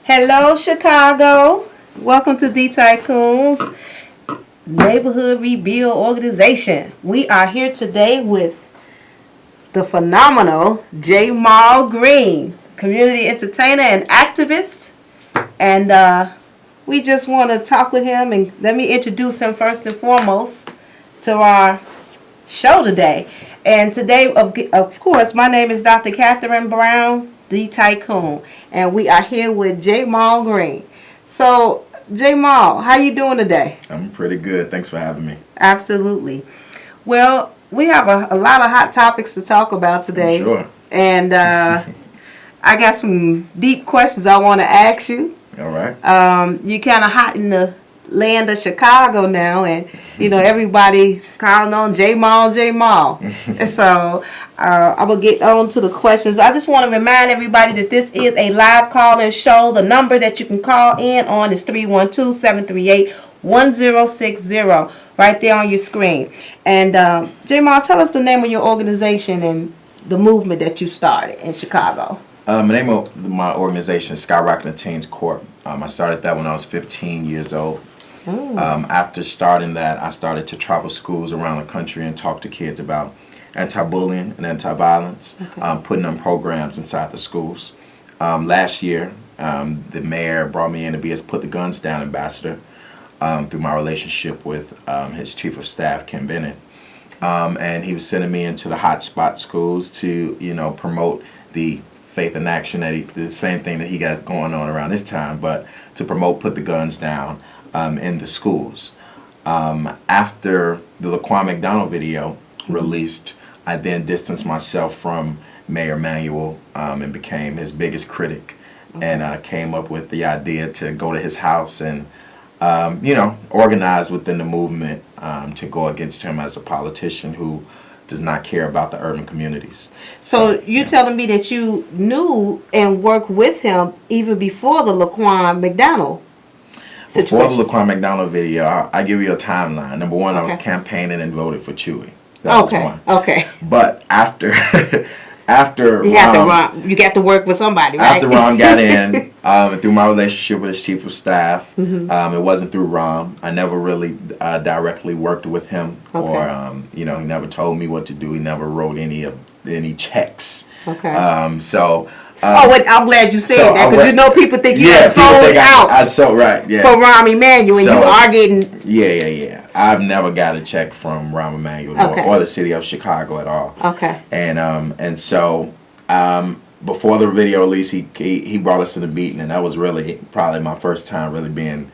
Hello, Chicago. Welcome to the Tycoon's Neighborhood Rebuild Organization. We are here today with the phenomenal Jamal Green, community entertainer and activist. And we just want to talk with him, and let me introduce him first and foremost to our show today. And today, of course, my name is Dr. Catherine Brown, the Tycoon, and we are here with Jamal Green. So, Jamal, how you doing today? I'm pretty good. Thanks for having me. Absolutely. Well, we have a lot of hot topics to talk about today. Sure. And I got some deep questions I want to ask you. All right. You kind of hot in the land of Chicago now, and you know everybody calling on Jamal. And so I'm gonna get on to the questions. I just want to remind everybody that this is a live call-in show. The number that you can call in on is 312-738-1060, right there on your screen. And Jamal, tell us the name of your organization and the movement that you started in Chicago. The name of my organization is Skyrocketing Corp. I started that when I was 15 years old. After starting that, I started to travel schools around the country and talk to kids about anti-bullying and anti-violence, putting on programs inside the schools. Last year, the mayor brought me in to be his Put the Guns Down ambassador through my relationship with his chief of staff, Kim Bennett. And he was sending me into the hotspot schools to, promote the faith in action, the same thing that he got going on around this time, but to promote Put the Guns Down in the schools. After the Laquan McDonald video released, I then distanced myself from Mayor Emanuel and became his biggest critic, and came up with the idea to go to his house and organize within the movement to go against him as a politician who does not care about the urban communities. So you're telling me that you knew and worked with him even before the Laquan McDonald situation? Before the Laquan McDonald video, I'll give you a timeline. Number one, I was campaigning and voted for Chewy. That was one. Okay. But after you got to work with somebody, right? After Ron got in, and through my relationship with his chief of staff, it wasn't through Ron. I never really directly worked with him, or he never told me what to do. He never wrote any checks. Okay. I'm glad you said that, because people think you got sold out. For Rahm Emanuel, and you are getting. Yeah. I've never got a check from Rahm Emanuel or the city of Chicago at all. Okay. And so before the video release, he brought us to the meeting, and that was really probably my first time really being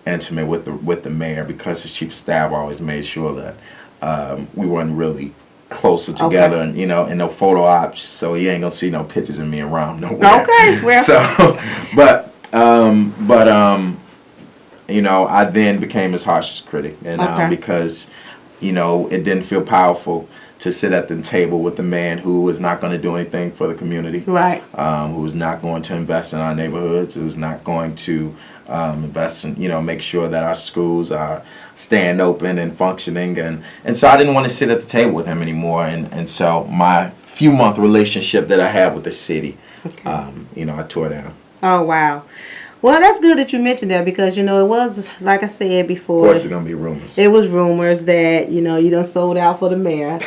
intimate with the mayor, because his chief of staff always made sure that we weren't really closer together, and and no photo ops, so he ain't gonna see no pictures of me and Rom nowhere. Okay, well. So, I then became his harshest critic, and because it didn't feel powerful to sit at the table with a man who is not going to do anything for the community, right? Who is not going to invest in our neighborhoods, who's not going to invest in, make sure that our schools are staying open and functioning, and so I didn't want to sit at the table with him anymore, and so my few-month relationship that I had with the city, I tore down. Oh, wow. Well, that's good that you mentioned that, because, it was, like I said before. Of course, it's going to be rumors. It was rumors that, you done sold out for the mayor.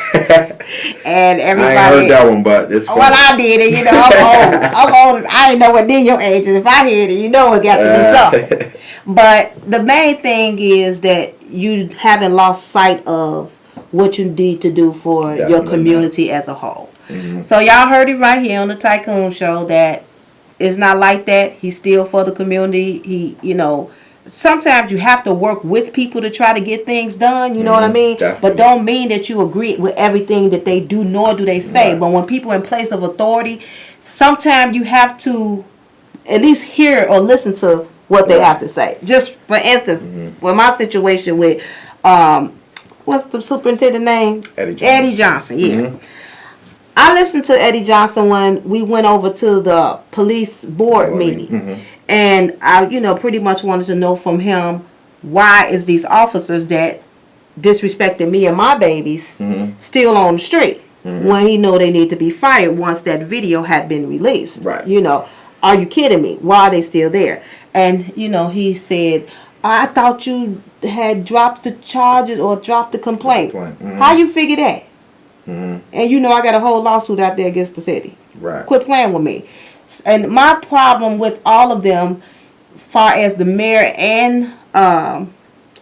And everybody. I ain't heard that one, but it's funny. Well, I did it, I'm old. I'm old. I didn't know what did your age, and if I heard it, it got to be something. But the main thing is that you haven't lost sight of what you need to do for your community as a whole. So y'all heard it right here on the Tycoon Show that it's not like that. He's still for the community. He, sometimes you have to work with people to try to get things done. You know what I mean? Definitely. But don't mean that you agree with everything that they do, nor do they say. Right. But when people are in place of authority, sometimes you have to at least hear or listen to what they have to say. Just for instance, with my situation with, what's the superintendent name? Eddie Johnson. Yeah. I listened to Eddie Johnson when we went over to the police board meeting. And I, pretty much wanted to know from him, why is these officers that disrespected me and my babies still on the street when he know they need to be fired once that video had been released. Right. are you kidding me? Why are they still there? And, you know, he said, I thought you had dropped the charges or dropped the complaint. How you figure that? And you know I got a whole lawsuit out there against the city. Right. Quit playing with me. And my problem with all of them, far as the mayor and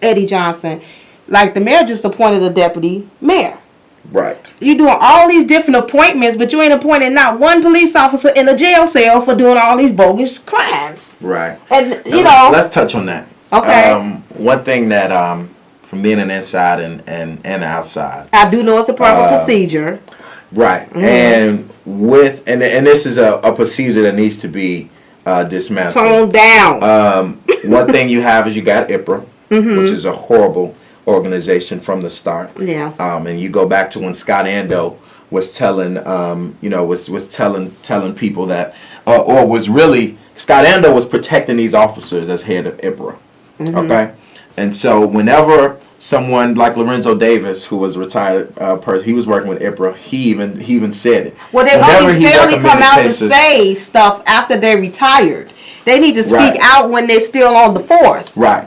Eddie Johnson, like the mayor just appointed a deputy mayor. Right. You're doing all these different appointments, but you ain't appointing not one police officer in a jail cell for doing all these bogus crimes. Right. And you know, let's touch on that. Okay. One thing that from being an inside and outside, I do know it's a proper procedure. Right. And and this is a procedure that needs to be dismantled. Toned down. One thing you have is you got IPRA, which is a horrible organization from the start. Yeah. And you go back to when Scott Ando was telling, was telling people that, or was really, Scott Ando was protecting these officers as head of IPRA. Okay. And so whenever someone like Lorenzo Davis, who was a retired person, he was working with IPRA, he even said it. Well, they only barely come out to say stuff after they're retired. They need to speak out when they're still on the force. Right.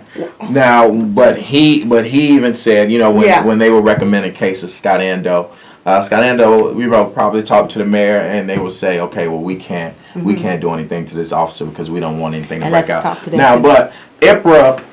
Now, but he even said, you know, when they were recommending cases, Scott Ando, we were probably talking to the mayor, and they would say, okay, well, we can't do anything to this officer because we don't want anything to break out. Talk to them now, but IPRA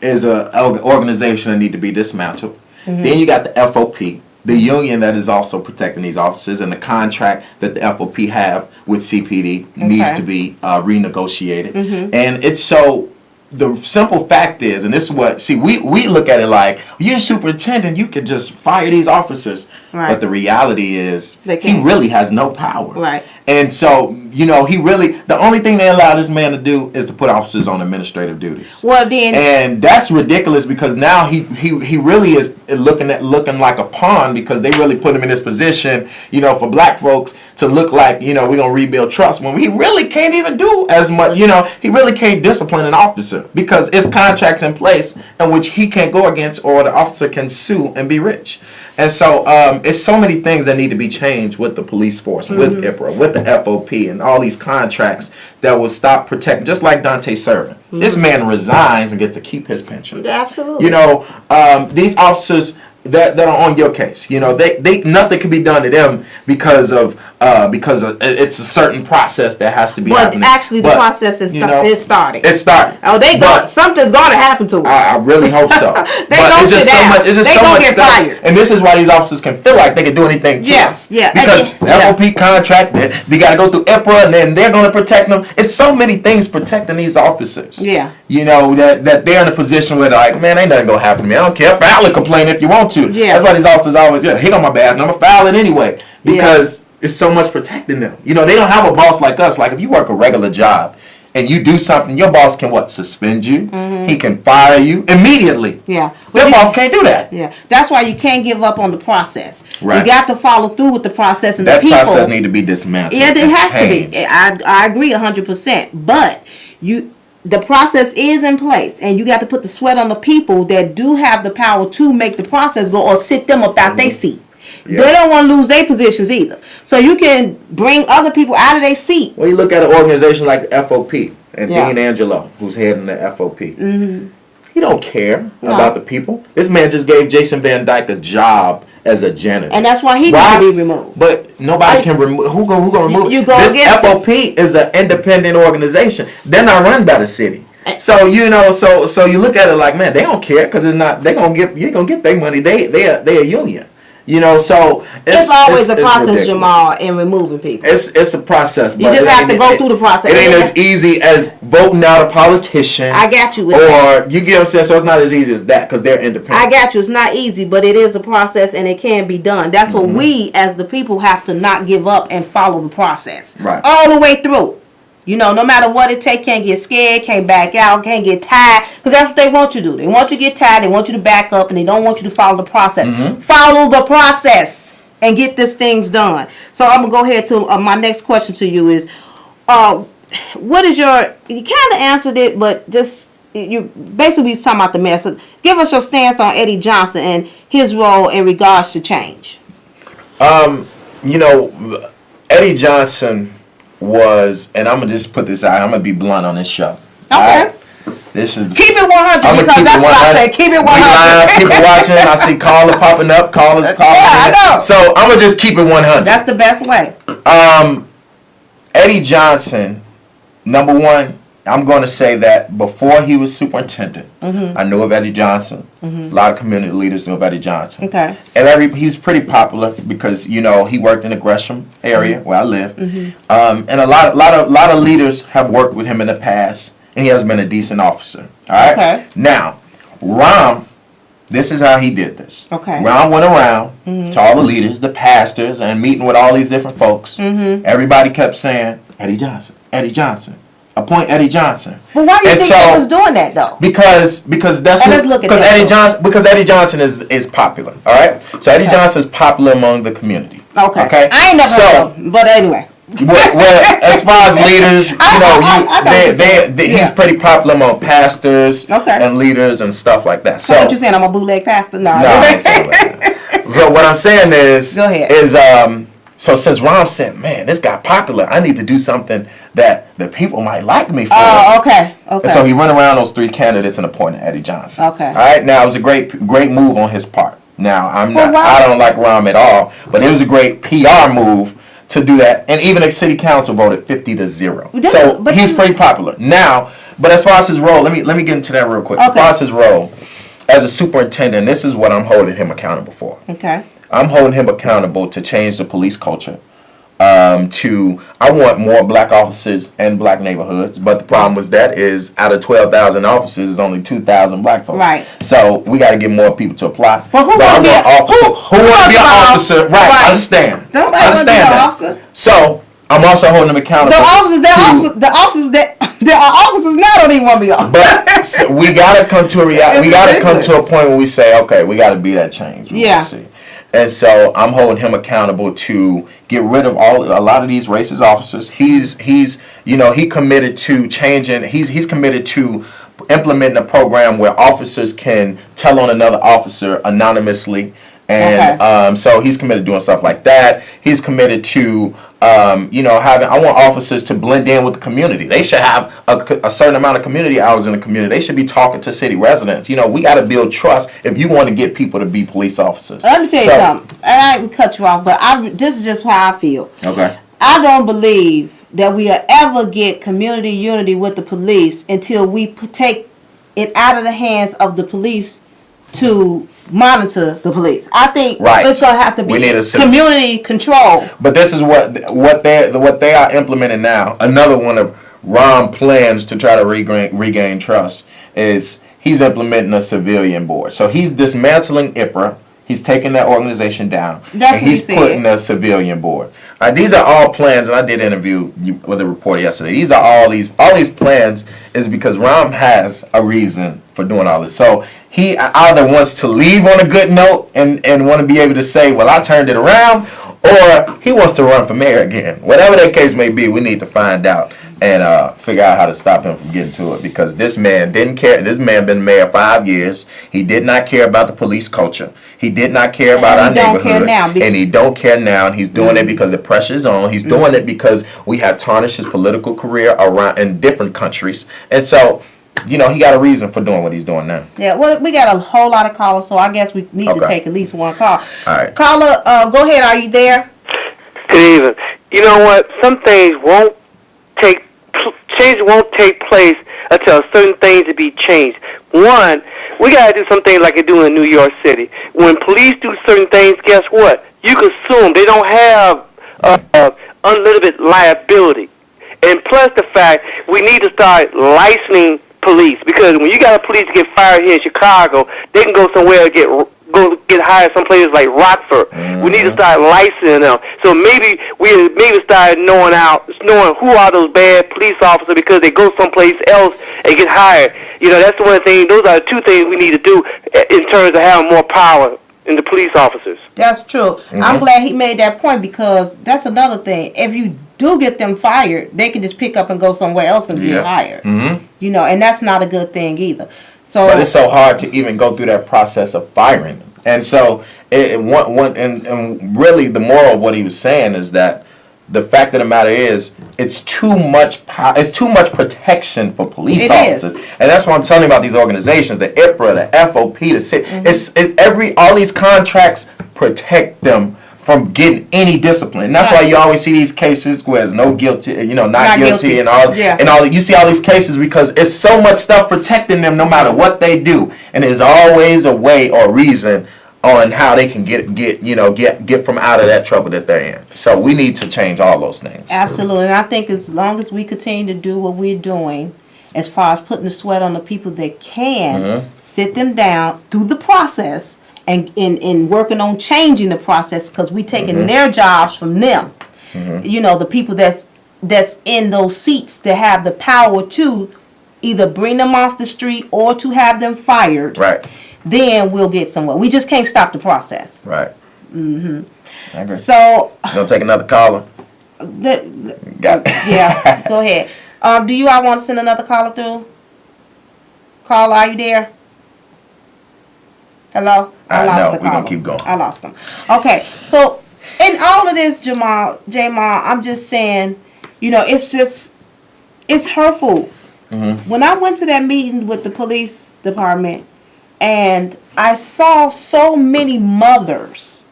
is an organization that need to be dismantled. Then you got the FOP, the union that is also protecting these officers, and the contract that the FOP have with CPD needs to be renegotiated. And it's so, the simple fact is, and this is what, see, we look at it like, you're a superintendent, you could just fire these officers. Right. But the reality is, he really has no power. Right. And so, you know, the only thing they allow this man to do is to put officers on administrative duties. Well, then, and that's ridiculous because now he really is looking like a pawn because they really put him in this position, you know, for black folks to look like, you know, we're going to rebuild trust when he really can't even do as much, you know, he really can't discipline an officer because it's contracts in place in which he can't go against or the officer can sue and be rich. And so it's so many things that need to be changed with the police force, with IPRA, with the FOP, and all these contracts that will stop protecting, just like Dante Servin. This man resigns and gets to keep his pension. Absolutely. You know, these officers that are on your case, you know, they nothing can be done to them because of it's a certain process that has to be happening. Actually, the process is starting. It's starting. Oh, something's going to happen to them. I really hope so. It's just so much. It's just so much stuff. Fired. And this is why these officers can feel like they can do anything to us. Yeah. Because FOP contract, they got to go through IPRA, and then they're going to protect them. It's so many things protecting these officers. Yeah. You know, that they're in a position where they're like, man, ain't nothing going to happen to me. I don't care. File a complaint if you want to. Yeah. That's why these officers always, he got my badge, and I'm going to file it anyway. Because it's so much protecting them. You know, they don't have a boss like us. Like, if you work a regular job and you do something, your boss can, suspend you? He can fire you immediately. Yeah. Their boss can't do that. Yeah. That's why you can't give up on the process. Right. You got to follow through with the process. And that the people, process need to be dismantled. Yeah, it has to be. I agree 100%. But the process is in place, and you got to put the sweat on the people that do have the power to make the process go or sit them up out their seat. Yep. They don't want to lose their positions either. So you can bring other people out of their seat. Well, you look at an organization like the FOP and Dean Angelo, who's heading the FOP. He don't care about the people. This man just gave Jason Van Dyke a job as a janitor. And that's why he needs to be removed. But nobody can remove. Who gonna remove? This FOP is an independent organization. They're not run by the city. So you know, so you look at it like, man, they don't care because it's not. You're gonna get their money. They're a union. You know, so it's always a process, Jamal, in removing people. It's a process. You just have to go through the process. It ain't as easy as voting out a politician. I got you. Or you get what I'm saying. So it's not as easy as that because they're independent. I got you. It's not easy, but it is a process and it can be done. That's what we, as the people, have to not give up and follow the process all the way through. You know, no matter what it takes, can't get scared, can't back out, can't get tired. Because that's what they want you to do. They want you to get tired, they want you to back up, and they don't want you to follow the process. Follow the process and get these things done. So I'm going to go ahead to my next question to you is, what is your, you kind of answered it, but just, you basically was talking about the mayor. So give us your stance on Eddie Johnson and his role in regards to change. You know, Eddie Johnson was, and I'm gonna just put this out. I'm gonna be blunt on this show. Okay. This is keep it 100 because that's what I say. Keep it 100. Keep it watching. I see caller popping up. Callers popping. Yeah, I know. So I'm gonna just keep it 100. That's the best way. Eddie Johnson, number one. I'm going to say that before he was superintendent, I knew of Eddie Johnson. A lot of community leaders knew of Eddie Johnson. Okay. And he was pretty popular because he worked in the Gresham area where I live, and a lot of leaders have worked with him in the past, and he has been a decent officer. All right. Okay. Now, Rahm, this is how he did this. Okay. Rahm went around to all the leaders, the pastors, and meeting with all these different folks. Everybody kept saying, Eddie Johnson, Eddie Johnson. Appoint Eddie Johnson. Well, why do you think he was doing that though? Because Eddie Johnson is popular. All right. So Eddie Johnson is popular among the community. Okay. I ain't never heard of him, but anyway. well, as far as leaders, he's pretty popular among pastors and leaders and stuff like that. So what you saying? I'm a bootleg pastor? No, I ain't saying that. But what I'm saying is, go ahead. So since Rahm said, man, this guy popular, I need to do something that the people might like me for. Oh, okay. And so he went around those three candidates and appointed Eddie Johnson. Okay. All right. Now, it was a great move on his part. Now, I don't like Rahm at all, but it was a great PR move to do that. And even the city council voted 50-0. So he's pretty popular. Now, but as far as his role, let me get into that real quick. Okay. As far as his role as a superintendent, this is what I'm holding him accountable for. Okay. I'm holding him accountable to change the police culture. I want more black officers in black neighborhoods, but the problem with that is out of 12,000 officers, there's only 2,000 black folks. Right. So we got to get more people to apply. Well, who want to be an officer? Right. I understand. Nobody want to be an officer. So I'm also holding them accountable. The officers that are officers now don't even want to be officers. But we got to come to a reality. We got to come to a point where we say, okay, we got to be that change. See. And so I'm holding him accountable to get rid of a lot of these racist officers. He's he committed to changing. He's committed to implementing a program where officers can tell on another officer anonymously. And so he's committed to doing stuff like that. He's committed to I want officers to blend in with the community. They should have a certain amount of community hours in the community. They should be talking to city residents. We got to build trust if you want to get people to be police officers. Let me tell you something. And I didn't cut you off, but this is just how I feel. Okay. I don't believe that we will ever get community unity with the police until we take it out of the hands of the police to monitor the police. I think it's going to have to be community control. But this is what they are implementing now. Another one of Rahm plans to try to regain trust is he's implementing a civilian board. So he's dismantling IPRA. He's taking that organization down. That's and he's putting a civilian board. These are all plans, and I did an interview with a reporter yesterday. These are all these plans is because Rahm has a reason for doing all this. So he either wants to leave on a good note and want to be able to say, well, I turned it around, or he wants to run for mayor again. Whatever that case may be, we need to find out and figure out how to stop him from getting to it, because this man didn't care. This man been mayor 5 years. He did not care about the police culture. He did not care about our neighborhood. And he don't care now. And he's doing it because the pressure is on. He's doing it because we have tarnished his political career around in different countries. And so, he got a reason for doing what he's doing now. Yeah, well, we got a whole lot of callers, so I guess we need to take at least one call. All right. Caller, go ahead. Are you there? Good evening. You know what? Some things change won't take place until certain things to be changed. One, we got to do something like they do in New York City. When police do certain things, guess what? You can sue them. They don't have unlimited liability. And plus the fact, we need to start licensing police, because when you got a police get fired here in Chicago, they can go somewhere and get hired some places like Rockford. We need to start licensing them. So maybe start knowing who are those bad police officers, because they go someplace else and get hired. That's the one thing. Those are the two things we need to do in terms of having more power in the police officers. That's true. I'm glad he made that point, because that's another thing. If you do get them fired, they can just pick up and go somewhere else and get hired. And that's not a good thing either. So, but it's so hard to even go through that process of firing them. And so, and really the moral of what he was saying is that the fact of the matter is, it's too much it's too much protection for police officers, and that's what I'm telling you about these organizations, the IPRA, the FOP, the city. All these contracts protect them from getting any discipline. And that's why you always see these cases where there's no guilty, not guilty, and all. You see all these cases because it's so much stuff protecting them no matter what they do, and there's always a way or reason on how they can get from out of that trouble that they're in. So we need to change all those things. Absolutely. And I think as long as we continue to do what we're doing, as far as putting the sweat on the people that can, sit them down through the process and working on changing the process, because we're taking their jobs from them. The people that's in those seats that have the power to either bring them off the street or to have them fired. Right. Then we'll get somewhere. We just can't stop the process. Right. I agree. So, you gonna take another caller? Got it. Yeah, go ahead. Do you all want to send another caller through? Caller, are you there? Hello? I lost the caller. We're gonna keep going. I lost them. Okay, so in all of this, Jamal, I'm just saying, it's hurtful. When I went to that meeting with the police department, and I saw so many mothers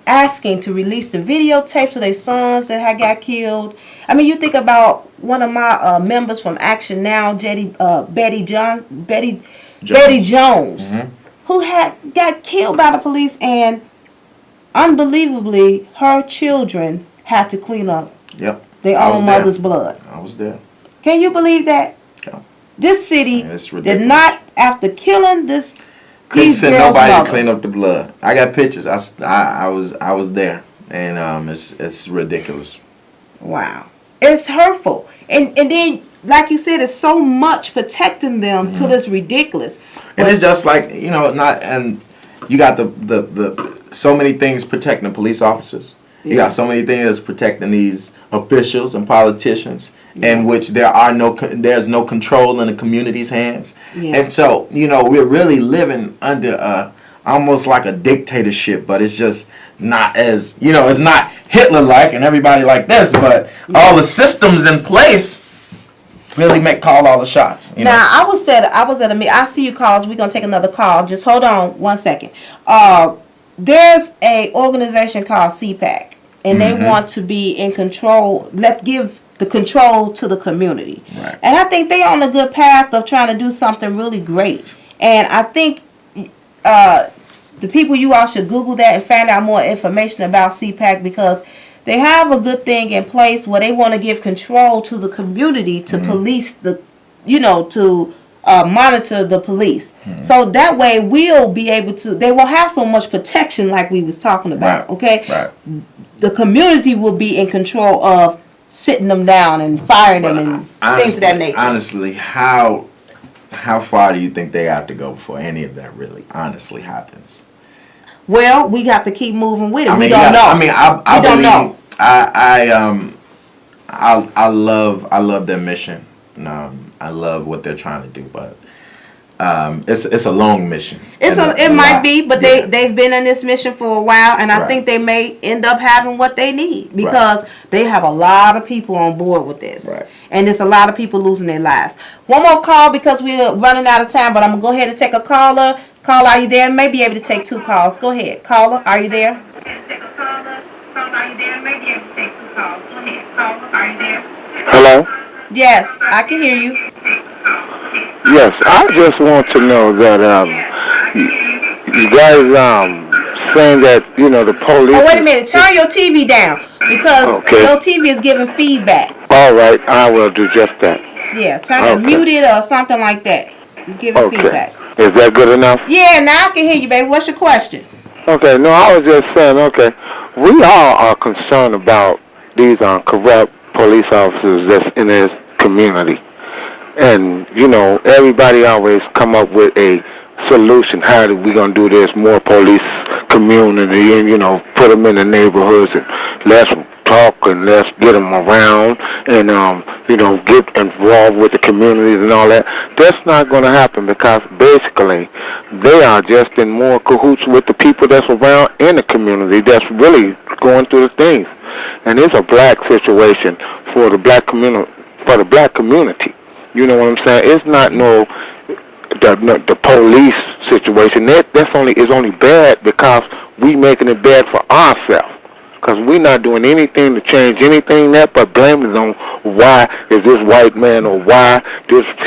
asking to release the videotapes of their sons that had got killed. I mean, you think about one of my members from Action Now, Betty Jones, who got killed by the police, and unbelievably, her children had to clean up their own mother's blood. I was there. Can you believe that? Yeah. This city did not, after killing this, couldn't send nobody to clean up the blood. I got pictures. I was there, and it's ridiculous. Wow, it's hurtful, and then like you said, it's so much protecting them till it's ridiculous. And it's just like you got the so many things protecting the police officers. You got so many things protecting these officials and politicians, in which there's no control in the community's hands. And so, we're really living under almost like a dictatorship, but it's just not as, it's not Hitler-like and everybody like this, but all the systems in place really call all the shots. Now, I was at a meeting. I see you calls. We're going to take another call. Just hold on 1 second. There's a organization called CPAC, and they want to be in control. Give the control to the community. Right. And I think they're on a good path of trying to do something really great. And I think the people, you all should Google that and find out more information about CPAC, because they have a good thing in place where they want to give control to the community to police to monitor the police. So that way we'll be able to, they will have so much protection like we was talking about, okay? Right. The community will be in control of sitting them down and firing them and things of that nature. Honestly, how far do you think they have to go before any of that really honestly happens? Well, we got to keep moving with it. We don't know. I don't know. I love their mission. I love what they're trying to do, but it's a long mission. It might be, but they've been in this mission for a while, and I think they may end up having what they need, because they have a lot of people on board with this. Right. And there's a lot of people losing their lives. One more call, because we're running out of time, but I'm going to go ahead and take a caller. Caller, are you there? May be able to take 2 calls. Go ahead. Caller, are you there? Hello? Yes, I can hear you. Yes, I just want to know that you guys saying that the police. Oh, wait a minute. Turn your TV down, because your TV is giving feedback. All right, I will do just that. Yeah, turn it, mute it or something like that. It's giving feedback. Is that good enough? Yeah, now I can hear you, baby. What's your question? Okay, no, I was just saying, we all are concerned about these corrupt police officers that's in this community. And, everybody always come up with a solution. How are we going to do this? More police community and, put them in the neighborhoods, and let's talk and let's get them around and, get involved with the communities and all that. That's not going to happen, because basically they are just in more cahoots with the people that's around in the community that's really going through the things. and it's a black situation for the black community. You know what I'm saying? It's not the police situation. That's only bad because we making it bad for ourselves. Because we not doing anything to change anything but blaming on why is this white man, or why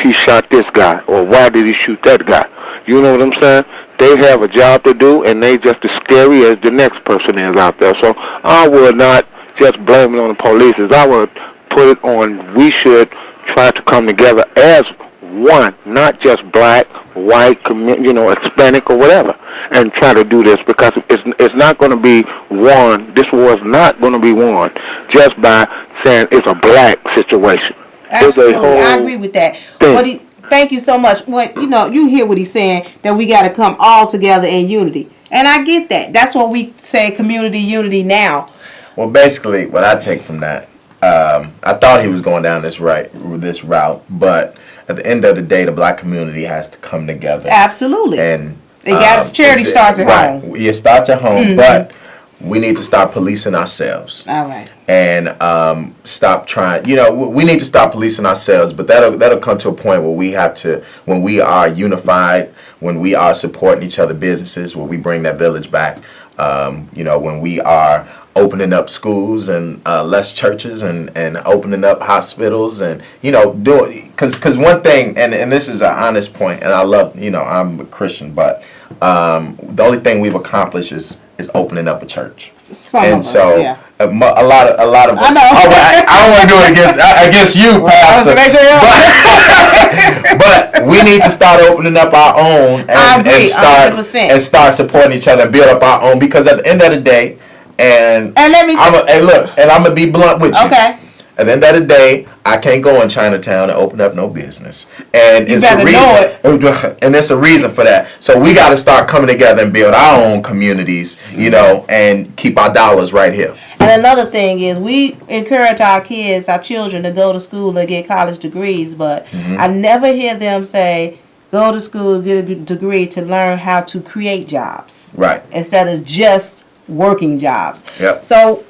he shot this guy, or why did he shoot that guy. You know what I'm saying? They have a job to do, and they just as scary as the next person is out there. So I would not just blame it on the police. I would put it on, we should try to come together as one, not just black, white, Hispanic or whatever, and try to do this, because it's not going to be won. This war is not going to be won just by saying it's a black situation. Absolutely, I agree with that. Thank you so much. You hear what he's saying, that we got to come all together in unity, and I get that. That's what we say, community unity now. Well, basically, what I take from that, I thought he was going down this route, but at the end of the day, the black community has to come together. Absolutely. And charity starts at home. It starts at home, but we need to start policing ourselves. All right. And stop trying. We need to stop policing ourselves, but that'll come to a point where we have to, when we are unified, when we are supporting each other businesses, when we bring that village back. When we are opening up schools and less churches, and opening up hospitals, and doing, because one thing, and this is an honest point, and I love, I'm a Christian, but the only thing we've accomplished is opening up a church. A lot of I know. I don't want to do it against you, Pastor. But we need to start opening up our own and start supporting each other and build up our own, because at the end of the day, and let me I'm gonna be blunt with you. Okay. At the end of the day, I can't go in Chinatown and open up no business, and it's a reason. And it's a reason for that. So we got to start coming together and build our own communities, and keep our dollars right here. And another thing is, we encourage our children to go to school and get college degrees, but I never hear them say, go to school, get a degree to learn how to create jobs. Right. Instead of just working jobs. Yep. So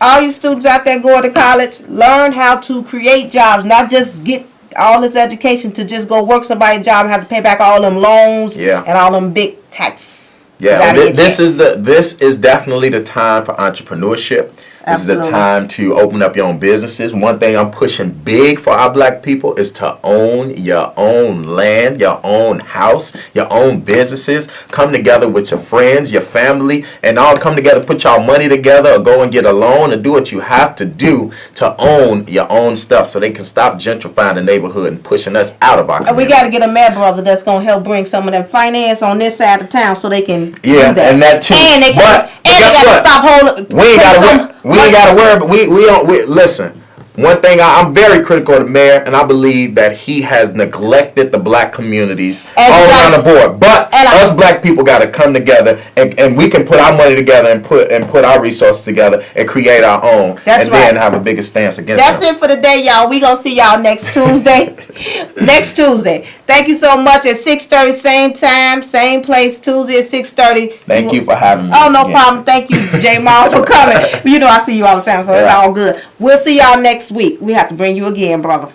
all you students out there going to college, learn how to create jobs, not just get all this education to just go work somebody's job and have to pay back all them loans and all them big tax. Yeah, this is definitely the time for entrepreneurship. This is a time to open up your own businesses. One thing I'm pushing big for our black people is to own your own land, your own house, your own businesses. Come together with your friends, your family, and all come together, put y'all money together, or go and get a loan, or do what you have to do to own your own stuff, so they can stop gentrifying the neighborhood and pushing us out of our community. We got to get a mad brother that's going to help bring some of them finance on this side of town, so they can do that. And that too. And they got to stop holding. We ain't got to worry, but we listen. One thing, I'm very critical of the mayor, and I believe that he has neglected the black communities all around the board. But us black people got to come together, and we can put our money together and put our resources together and create our own. Then have a bigger stance against them. That's it for the day, y'all. We gonna see y'all next Tuesday. Next Tuesday. Thank you so much. At 6:30, same time, same place. Tuesday at 6:30. Thank you for having me. Oh, no problem. Thank you, J. Mal, for coming. I see you all the time, so it's all good. We'll see y'all next week. We have to bring you again, brother.